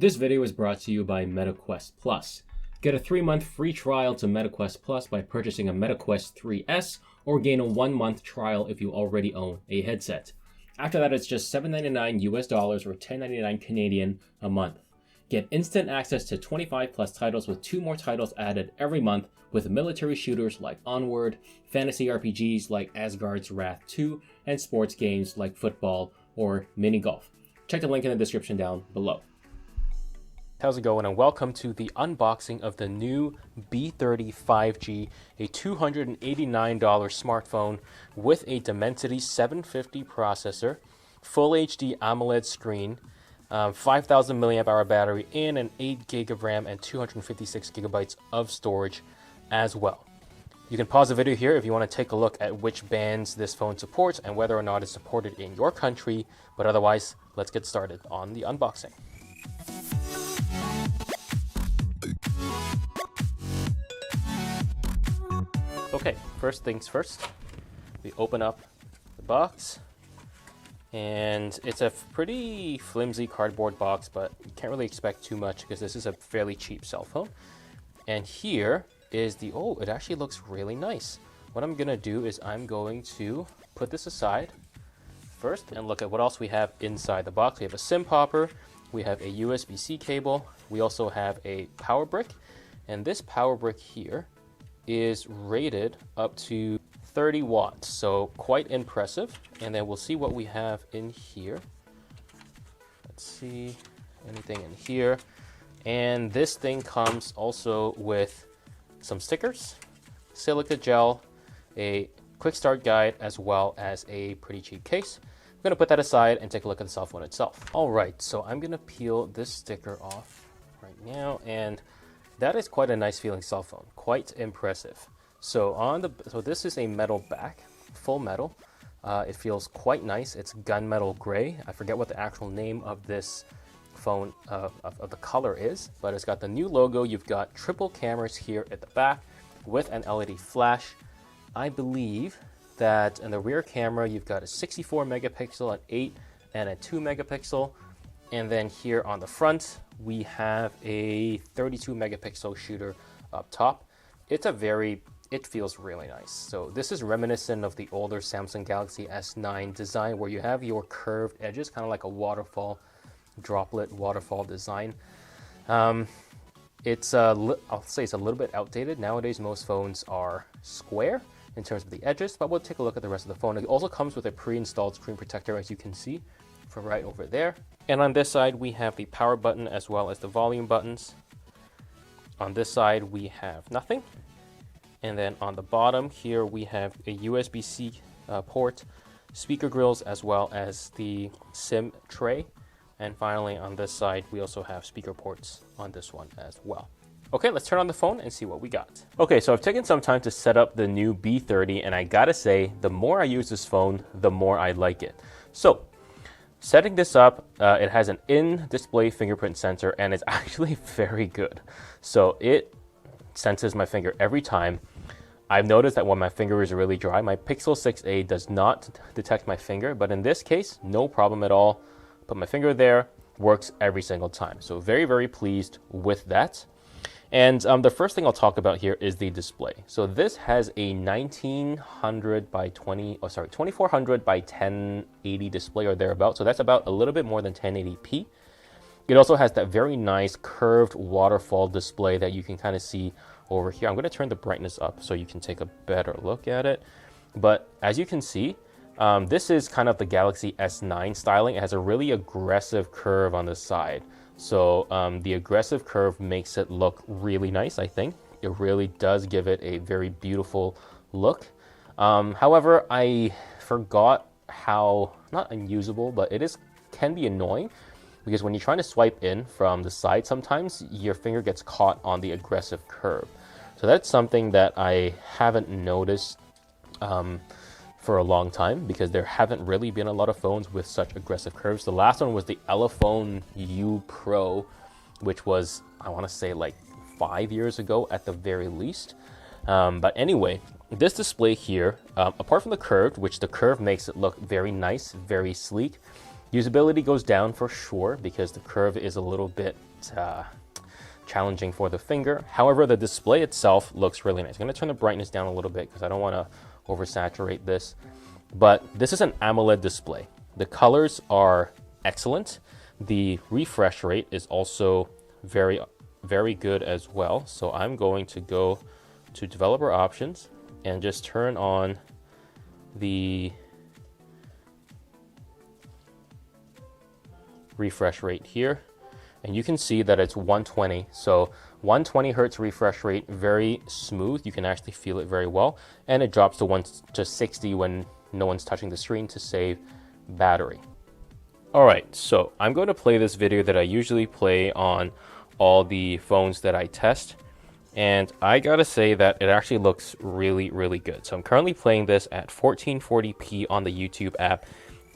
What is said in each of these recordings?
This video is brought to you by MetaQuest Plus. Get a 3-month free trial to MetaQuest Plus by purchasing a MetaQuest 3S or gain a 1-month trial if you already own a headset. After that, it's just $7.99 US dollars or $10.99 Canadian a month. Get instant access to 25 plus titles with 2 more titles added every month with military shooters like Onward, fantasy RPGs like Asgard's Wrath 2, and sports games like football or mini golf. Check the link in the description down below. How's it going, and welcome to the unboxing of the Nuu B30 5G, a $289 smartphone with a Dimensity 750 processor, Full HD AMOLED screen, 5,000 mAh battery, and an 8 GB of RAM and 256 GB of storage as well. You can pause the video here if you want to take a look at which bands this phone supports and whether or not it's supported in your country, but otherwise, let's get started on the unboxing. Okay, first things first, we open up the box, and it's a pretty flimsy cardboard box, but you can't really expect too much because this is a fairly cheap cell phone. And here is the, oh, it actually looks really nice. What I'm gonna do is I'm going to put this aside first and look at what else we have inside the box. We have a SIM popper, we have a USB-C cable, we also have a power brick, and this power brick here is rated up to 30 watts, so quite impressive. And then we'll see what we have in here. Let's see, anything in here. And this thing comes also with some stickers, silica gel, a quick start guide, as well as a pretty cheap case. I'm gonna put that aside and take a look at the cell phone itself. All right, so I'm gonna peel this sticker off right now, and that is quite a nice feeling cell phone, quite impressive. So this is a metal back, full metal. It feels quite nice. It's gunmetal gray. I forget what the actual name of this phone of the color is, but it's got the new logo. You've got triple cameras here at the back with an LED flash. I believe that in the rear camera, you've got a 64 megapixel, an 8, and a 2 megapixel. And then here on the front, we have a 32 megapixel shooter up top. It feels really nice. So this is reminiscent of the older Samsung Galaxy S9 design where you have your curved edges, kind of like a waterfall, droplet waterfall design. I'll say it's a little bit outdated. Nowadays, most phones are square in terms of the edges, but we'll take a look at the rest of the phone. It also comes with a pre-installed screen protector, as you can see from right over there. And on this side, we have the power button as well as the volume buttons. On this side, we have nothing. And then on the bottom here, we have a USB-C port, speaker grills, as well as the SIM tray. And finally, on this side, we also have speaker ports on this one as well. Okay, let's turn on the phone and see what we got. Okay, so I've taken some time to set up the Nuu B30, and I gotta say, the more I use this phone, the more I like it. So, setting this up, it has an in-display fingerprint sensor, and it's actually very good. So it senses my finger every time. I've noticed that when my finger is really dry, my Pixel 6a does not detect my finger, but in this case, no problem at all. Put my finger there, works every single time. So very, very pleased with that. And the first thing I'll talk about here is the display. So this has a 2400 by 1080 display or thereabout. So that's about a little bit more than 1080p. It also has that very nice curved waterfall display that you can kind of see over here. I'm going to turn the brightness up so you can take a better look at it. But as you can see, this is kind of the Galaxy S9 styling. It has a really aggressive curve on the side. So the aggressive curve makes it look really nice, I think. It really does give it a very beautiful look. However, I forgot how, not unusable, but can be annoying because when you're trying to swipe in from the side, sometimes your finger gets caught on the aggressive curve. So that's something that I haven't noticed for a long time because there haven't really been a lot of phones with such aggressive curves. The last one was the Elephone U Pro, which was, I want to say, like 5 years ago at the very least. But anyway, this display here, apart from the curve, which the curve makes it look very nice, very sleek, Usability goes down for sure because the curve is a little bit challenging for the finger. However, the display itself looks really nice. I'm going to turn the brightness down a little bit because I don't want to oversaturate this. But this is an AMOLED display. The colors are excellent. The refresh rate is also very, very good as well. So I'm going to go to developer options and just turn on the refresh rate here. And you can see that it's 120. So 120 hertz refresh rate, very smooth. You can actually feel it very well. And it drops to 60 when no one's touching the screen to save battery. All right, so I'm going to play this video that I usually play on all the phones that I test. And I gotta say that it actually looks really, really good. So I'm currently playing this at 1440p on the YouTube app.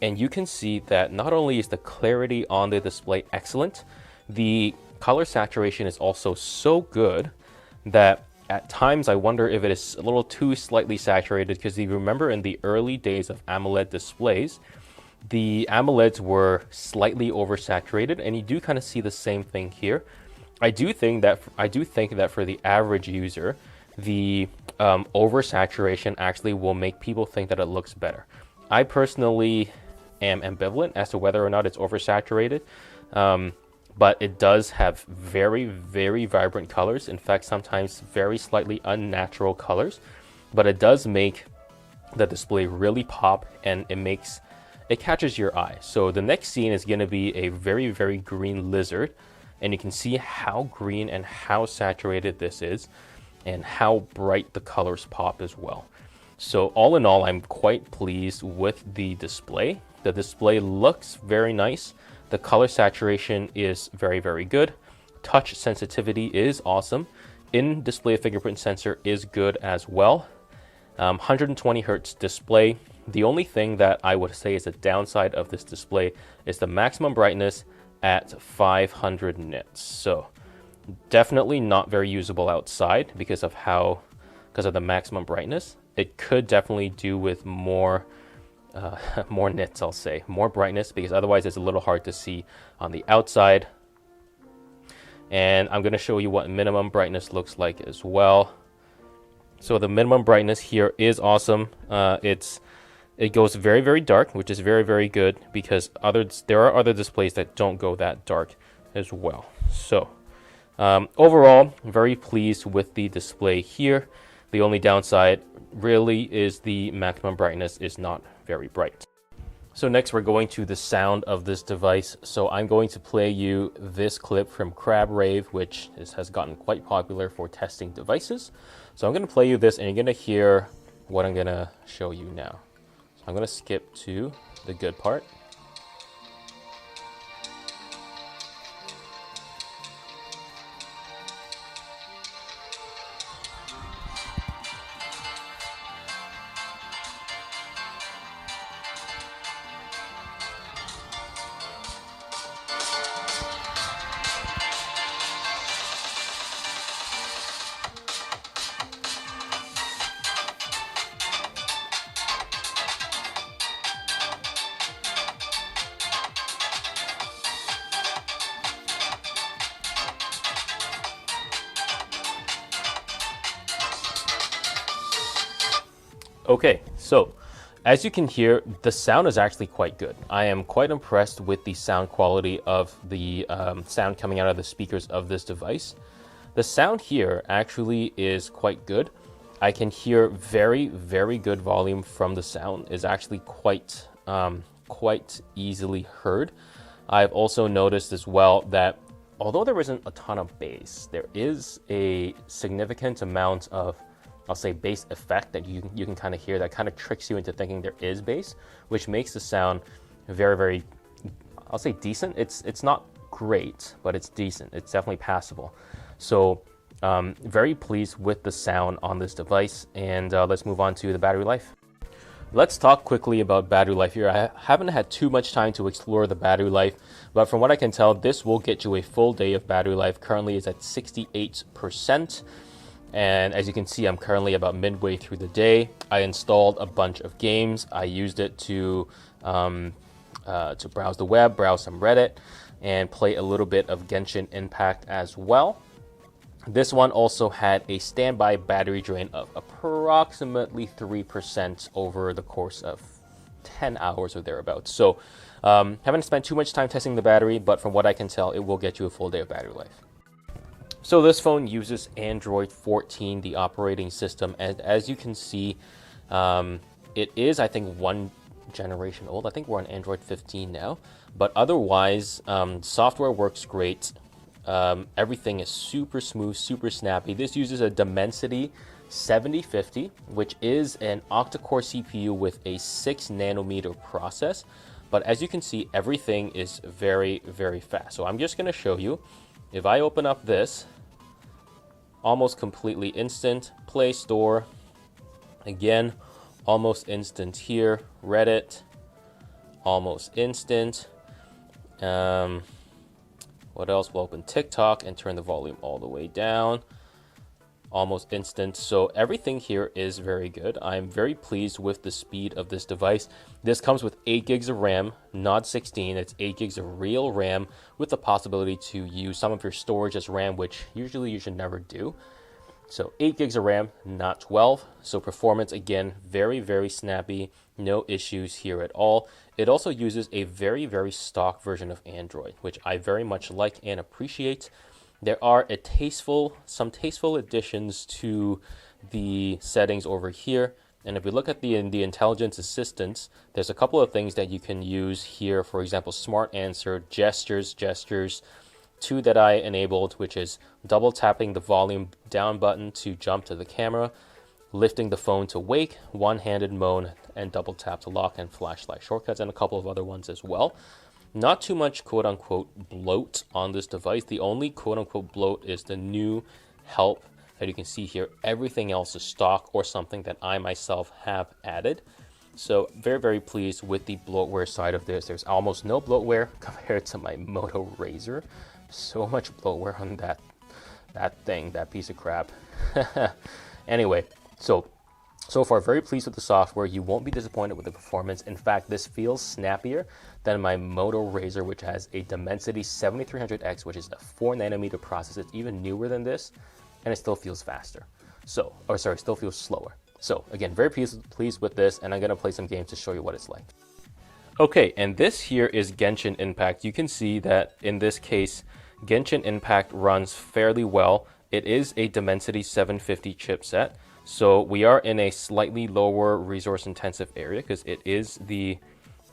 And you can see that not only is the clarity on the display excellent, the color saturation is also so good that at times I wonder if it is a little too slightly saturated, because you remember in the early days of AMOLED displays, the AMOLEDs were slightly oversaturated, and you do kind of see the same thing here. I do think that for the average user, the oversaturation actually will make people think that it looks better. I personally am ambivalent as to whether or not it's oversaturated, but it does have very, very vibrant colors. In fact, sometimes very slightly unnatural colors, but it does make the display really pop, and it catches your eye. So the next scene is going to be a very, very green lizard, and you can see how green and how saturated this is and how bright the colors pop as well. So all in all, I'm quite pleased with the display. The display looks very nice. The color saturation is very, very good. Touch sensitivity is awesome. In-display fingerprint sensor is good as well. 120 hertz display. The only thing that I would say is a downside of this display is the maximum brightness at 500 nits. So definitely not very usable outside because of the maximum brightness. It could definitely do with more nits, I'll say, more brightness, because otherwise it's a little hard to see on the outside. And I'm going to show you what minimum brightness looks like as well. So the minimum brightness here is awesome. It goes very, very dark, which is very, very good, because there are other displays that don't go that dark as well. So overall, very pleased with the display here. The only downside really is the maximum brightness is not very bright. So next we're going to the sound of this device. So I'm going to play you this clip from Crab Rave, which has gotten quite popular for testing devices. So I'm going to play you this, and you're going to hear what I'm going to show you now. So I'm going to skip to the good part. Okay, so as you can hear, the sound is actually quite good. I am quite impressed with the sound quality of the sound coming out of the speakers of this device. The sound here actually is quite good. I can hear very, very good volume from the sound. It's actually quite easily heard. I've also noticed as well that although there isn't a ton of bass, there is a significant amount of, I'll say, bass effect that you can kind of hear that kind of tricks you into thinking there is bass, which makes the sound very, very, I'll say, decent. It's not great, but it's decent. It's definitely passable. So very pleased with the sound on this device, and let's move on to the battery life. Let's talk quickly about battery life here. I haven't had too much time to explore the battery life, but from what I can tell, this will get you a full day of battery life. Currently it's at 68%. And as you can see, I'm currently about midway through the day. I installed a bunch of games. I used it to to browse the web, browse some Reddit, and play a little bit of Genshin Impact as well. This one also had a standby battery drain of approximately 3% over the course of 10 hours or thereabouts. So haven't spent too much time testing the battery, but from what I can tell, it will get you a full day of battery life. So this phone uses Android 14, the operating system, and as you can see, it is, I think, one generation old. I think we're on Android 15 now, but otherwise, software works great. Everything is super smooth, super snappy. This uses a Dimensity 7050, which is an octa-core CPU with a 6 nanometer process. But as you can see, everything is very, very fast. So I'm just going to show you. If I open up this, almost completely instant. Play Store, again, almost instant here. Reddit, almost instant. What else? We'll open TikTok and turn the volume all the way down. Almost instant. So everything here is very good. I'm very pleased with the speed of this device. This comes with 8 gigs of RAM, not 16. It's 8 gigs of real RAM with the possibility to use some of your storage as RAM, which usually you should never do. So 8 gigs of RAM, not 12. So performance, again, very, very snappy. No issues here at all. It also uses a very, very stock version of Android, which I very much like and appreciate. There are some tasteful additions to the settings over here. And if we look at the intelligence assistants, there's a couple of things that you can use here. For example, smart answer, gestures, 2 that I enabled, which is double tapping the volume down button to jump to the camera, lifting the phone to wake, one-handed mode, and double tap to lock, and flashlight shortcuts, and a couple of other ones as well. Not too much quote-unquote bloat on this device. The only quote-unquote bloat is the new help that you can see here. Everything else is stock or something that I myself have added. So very, very pleased with the bloatware side of this. There's almost no bloatware compared to my Moto Razr. So much bloatware on that piece of crap. Anyway, so far very pleased with the software. You won't be disappointed with the performance. In fact, this feels snappier than my Moto Razr, which has a Dimensity 7300X, which is a 4 nanometer process. It's even newer than this, and it still feels faster. Still feels slower. So again, very pleased with this, and I'm gonna play some games to show you what it's like. Okay, and this here is Genshin Impact. You can see that in this case, Genshin Impact runs fairly well. It is a Dimensity 750 chipset, so we are in a slightly lower resource intensive area because it is the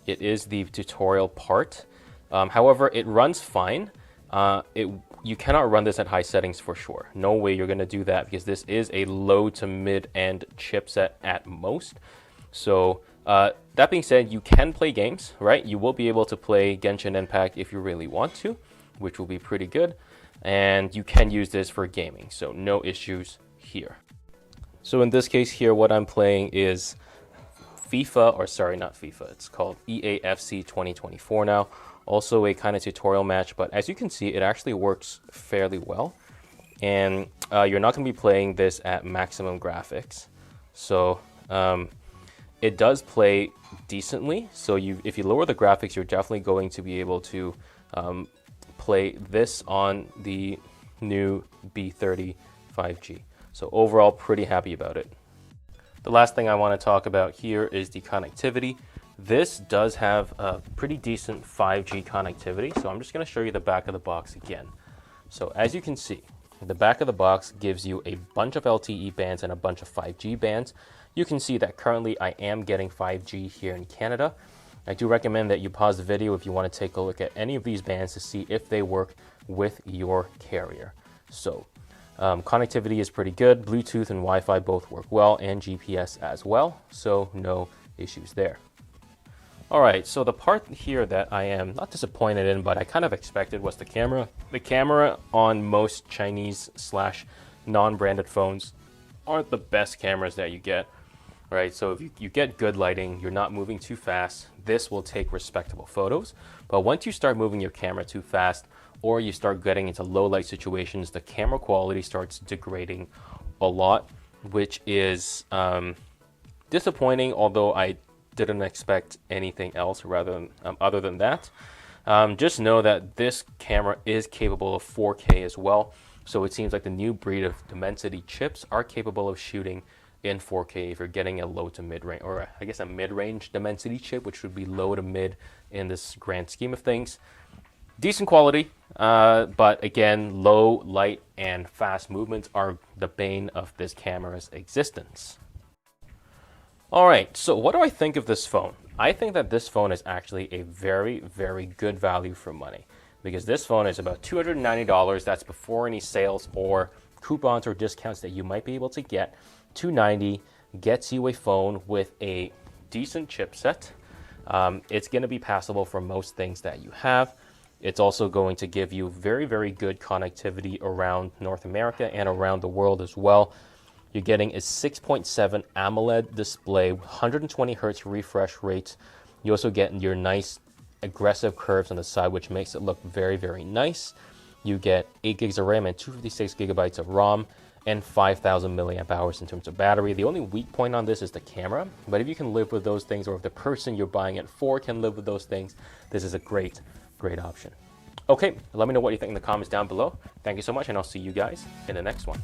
tutorial part. However, it runs fine. You cannot run this at high settings for sure. No way you're going to do that because this is a low to mid-end chipset at most. So that being said, you can play games, right? You will be able to play Genshin Impact if you really want to, which will be pretty good. And you can use this for gaming, so no issues here. So in this case here, what I'm playing is not FIFA, it's called EAFC 2024 now. Also a kind of tutorial match, but as you can see, it actually works fairly well. And you're not going to be playing this at maximum graphics. So it does play decently. So if you lower the graphics, you're definitely going to be able to play this on the Nuu B30 5G. So overall, pretty happy about it. The last thing I want to talk about here is the connectivity. This does have a pretty decent 5G connectivity, so I'm just going to show you the back of the box again. So as you can see, the back of the box gives you a bunch of LTE bands and a bunch of 5G bands. You can see that currently I am getting 5G here in Canada. I do recommend that you pause the video if you want to take a look at any of these bands to see if they work with your carrier. So connectivity is pretty good. Bluetooth and Wi-Fi both work well, and GPS as well, so no issues there. All right, so the part here that I am not disappointed in, but I kind of expected, was the camera. The camera on most Chinese / non-branded phones aren't the best cameras that you get, right? So if you get good lighting, you're not moving too fast, this will take respectable photos. But once you start moving your camera too fast, or you start getting into low light situations, the camera quality starts degrading a lot, which is disappointing, although I didn't expect anything else rather than other than that. Just know that this camera is capable of 4K as well. So it seems like the new breed of Dimensity chips are capable of shooting in 4K if you're getting a low to mid range, or I guess a mid-range Dimensity chip, which would be low to mid in this grand scheme of things. Decent quality, but again, low light and fast movements are the bane of this camera's existence. Alright, so what do I think of this phone? I think that this phone is actually a very, very good value for money, because this phone is about $290. That's before any sales or coupons or discounts that you might be able to get. $290 gets you a phone with a decent chipset. It's going to be passable for most things that you have. It's also going to give you very, very good connectivity around North America and around the world as well. You're getting a 6.7 AMOLED display, 120 Hz refresh rate. You also get your nice aggressive curves on the side, which makes it look very, very nice. You get 8 gigs of RAM and 256 gigabytes of ROM and 5,000 milliamp hours in terms of battery. The only weak point on this is the camera, but if you can live with those things, or if the person you're buying it for can live with those things, this is a great, great option. Okay, let me know what you think in the comments down below. Thank you so much, and I'll see you guys in the next one.